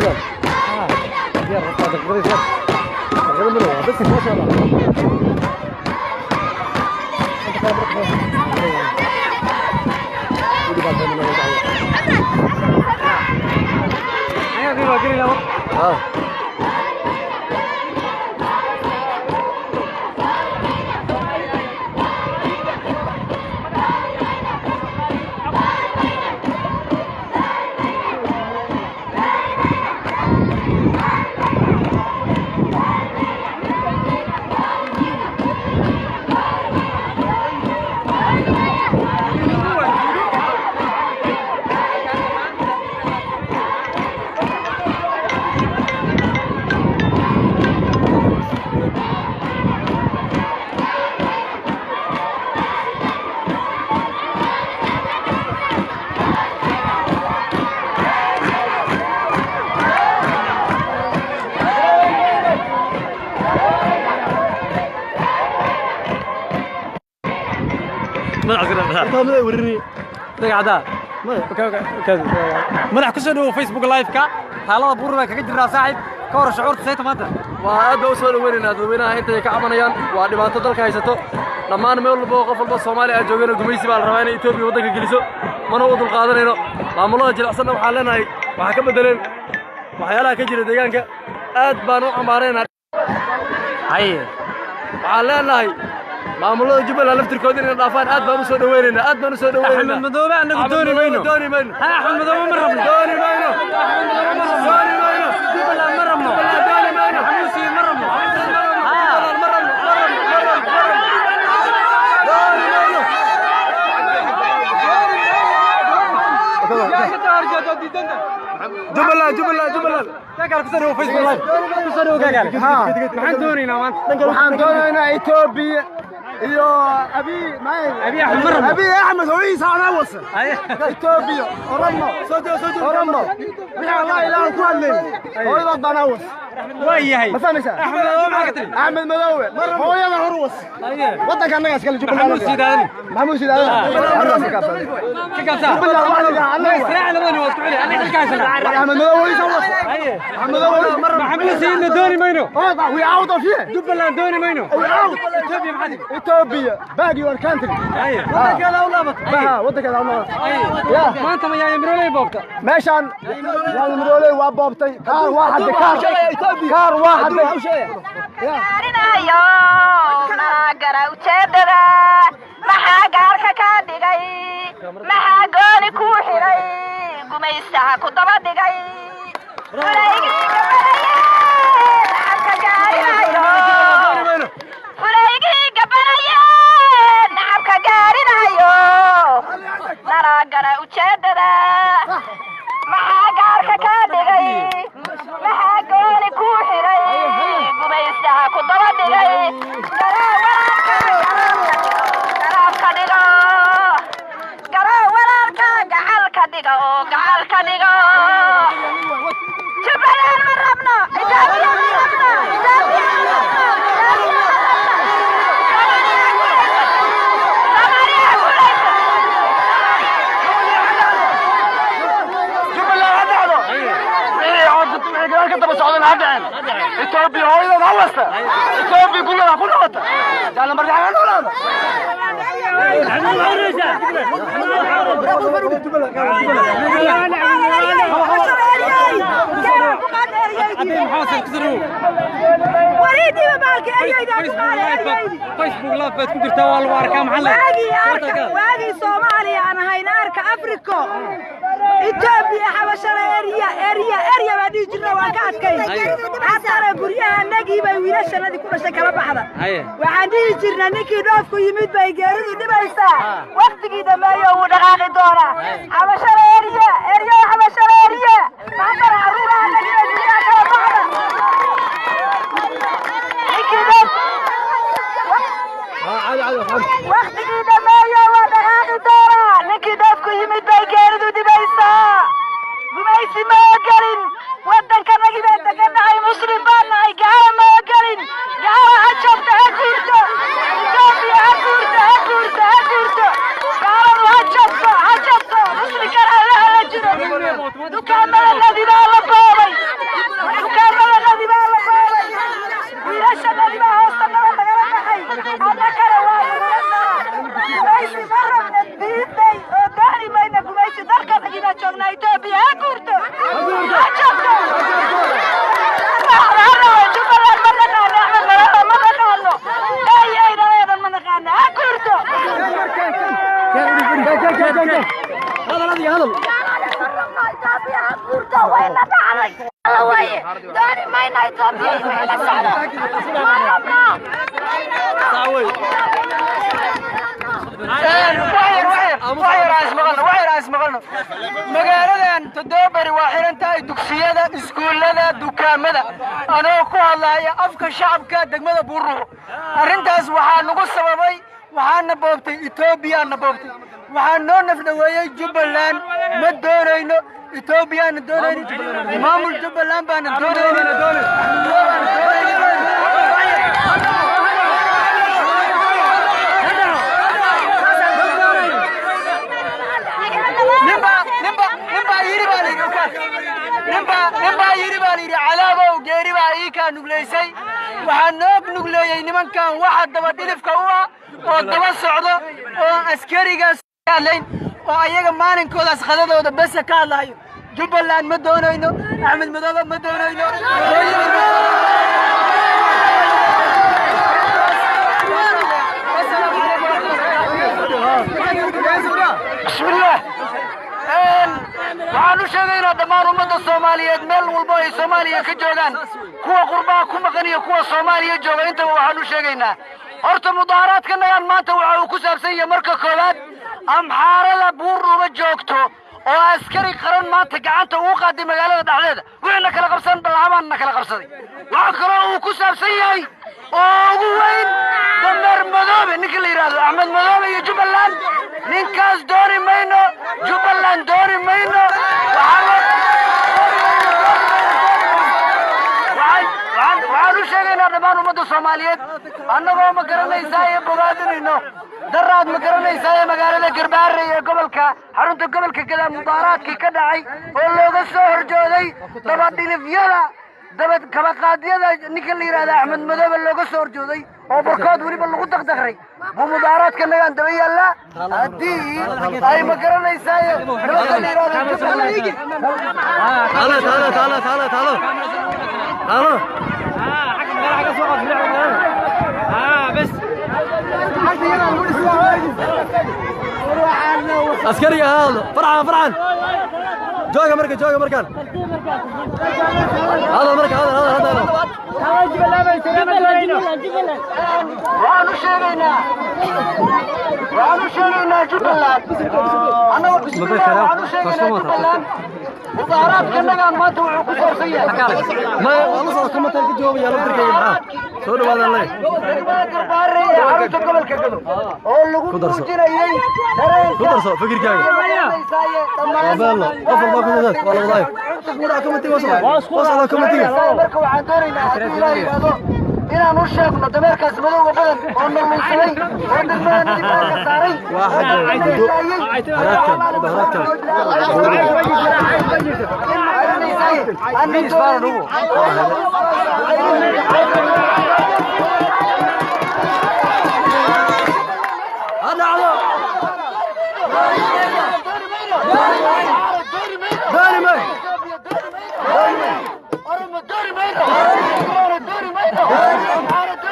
وصل يا رفاض الغريزة الغريزة بس ما شاء الله مدح كسر فيسبوك لايف كا حالة بورنا كجدر صاحب كور شعور سيت ماذا وهذا وصل وين هذا وين أنت كعمانيان وادي ما تدل كايسته لما أنا مول بوقف في الصومالي أجوين الجميسي بالروان إثيوبيا ودك الجلسو ما نوض القادر هنا معمولات جل أصلا وحالنا هاي وحكم بدلين وحيالها كجري ديانك بانو عمارين هاي وحالنا هاي معمولات جبل لفتر كودين الضافان بانو سود ويننا بانو سود ويننا أحمد مدوبة أنك دوني مينو دوني مينو ها أحمد مدوبة مرة دوني مينو دوني مينو جبل مرة دوني مينو حموسي مرة جبل كاكا كسروا فيسبوك لايف كسروا كاكا محن دونينا waxaan doonaynaa Ethiopia iyo أبي أحمد هويس أنا وصل Ethiopia أرمى أرمى بيها الله إله كل هو يضد أنا وصل وياي مثلا أحمد مدوي هو يلا هروس وضع كان ناس قال جبل محمود سيدان محمود سيدان كيف الله يسرع لنا نوصل عليه أنا كاسل أحمد مدوي يسوس أحمد مدوي محمود سيدنا دوني مينو we out of here جبل دوني مينو Ethiopia محدي Ethiopia back your country ودك هذا ولا بط ودك هذا ولا يا ما أنت ما يا مرولي بوبتا ماشان يا مرولي وبوبتي كار واحد كار واحد يا ناقرا وشددا maxaa gaarka ka dhigay maxaa gooni ku xiray gumaystaha ku daba dhigay furaygiga banaye nacabka gaarinayo naraagara ujeedada maxaa gaarka ka dhigay maxaa gooni ku xiray gumaystaha ku daba dhigay Ethiopia هو إذا هوسته Ethiopia كلها وطة جالنا برجع عنونا وريدي وبالك فيسبوك لايف كنت تروى الواركة محلة واجي صومالي أنا هاي نارك أفريقيا إثيوبيا حبشنا أريا ما دي جرنا وكات كي حتى رجوليها نجيب ويرشنا دي كل شيء كلا بحدا وعندي جرنا نكي نوف كي يمد بيجارد ودي بيسا وقت كده ما يو دقاق الدورة حبشنا أريا حبشنا أريا ما أقدر أروح نجيب جرنا كلا بحدا وقت كده ما يو دقاق الدورة نكي نوف كي يمد بيجارد ودي بيسا gumaysi ma galin wadanka nagiba deganahay muslim baan nahay gaala ma galin gaala ha jabta ha guurto Ethiopia ha guurto gaaladu ha jabto muslimkana baa joognaa Itoobiya ha guurto ha joogto magaaladan Todobari waa xirantahay dugsiyada iskuulada dukaamada anoo ku hadlaya afka shacabka degmada Buurruux arintaas waxaa nagu sababay waxaana boobtay Itoobiya na boobtay waxaan noo nafdhaweeyay Jubbaland ma doonayno Itoobiya na doonayno maamul Jubbaland baan doonayno ninbaa yiri baan yidhi calaabow geeri baa ii kaa nuglaysay waxaa noog nugleeyey nimankan waxa daba dhilifka u ah oo daba socdo oo askarigaas ka hadlayn oo ayaga maalinkoodaas qadadooda besa ka hadlayo Jubbaland ma doonayno Axmed Madoobe ma doonayno bismillah waxaanu sheegaynaa dhammaan ummadda Soomaaliyeed meel walba ay Soomaaliya ka joogaan kuwa qurbaha ku maqan iyo kuwa Soomaaliya jooga intaba waxaanu sheegaynaa horta mudaharaadkanagan maanta waxa uu ku saabsan yahay marka koowaad amxaarada Buurruuba joogto oo askari qaran maanta gacanta ugu qaaday magaalada dhexdeeda wixina kala qabsan balaabaanna kala qabsaday waxa kale oo uu ku saabsan yahay oo ugu weyn dameer Madoobe ninka la yiraahdo Axmed Madoobe iyo Jubbaland ninkaas dooni mayno Jubbaland dooni mayno waxaanu sheegaynaa dhammaan ummadda Soomaaliyeed annagoo ma garanaysaa ee bogaadinayno daraad ma garanaysaa ee magaalada Garbaare ee gobolka xarunta gobolka Gada mudaharaadkii ka dhacay oo looga soo horjooday dabadhilifyada dabad kaba qaadiyada ninka la yiraahdo Axmed Madoobe looga soo horjooday oo barkood waliba lagu daqdaqray mudaharaadkanagan daba yaala hadii ay ma garanaysaa nimanka la yiraahdo تعالوا بس عسكري هذا فرحان جوجا مركان هذا مركان هذا وعنو شيرينا جبلان أنا بسم الله وعنو شيرينا جبلان مظاهرات كنا ما توعوا كفر سيئة ما والله صار كم تلقي جواب يا رب تركي معاه سوري والله الله قرباري عروت قبل كذا كدرسو فكر كاي والله قفل ما كنا ذاك والله ضايف ولا كم تي وصل كم تي مركو عن دورنا إلى نشرب نتمرك اسمه وبدن قلنا من سوي قلنا من نتمرك ساري واحد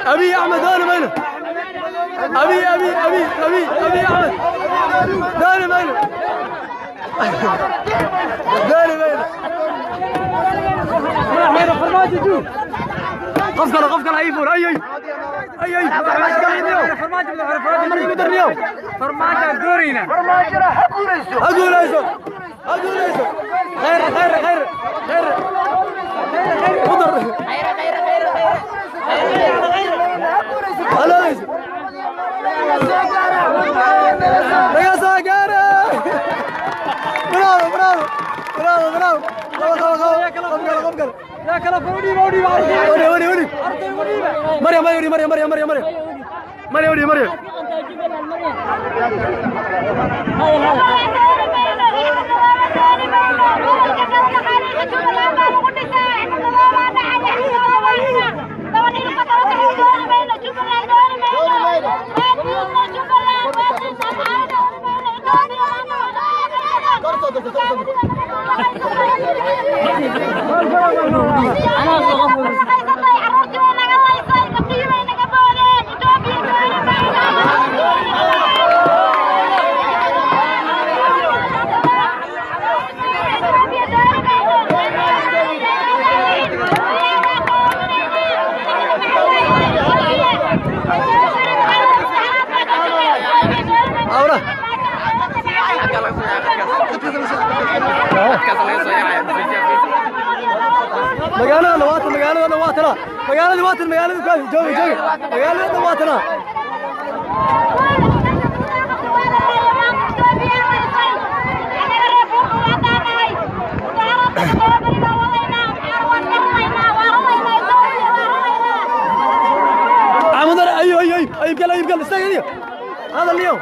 أبي أحمد داني ماله أبي أحمد داني ماله قفقل أيفون أي فرماجة دورينا أقول ليسو خير خضر خلاص يا ساقارة برافو يا كلا فودي مريم مقالة نواتنا مقالة نواتنا مقالة نواتنا مقالة نواتنا جوي جوي مقالة نواتنا عمودر أيوه أيوه أيوه قال أيوه قال استنى هذا اليوم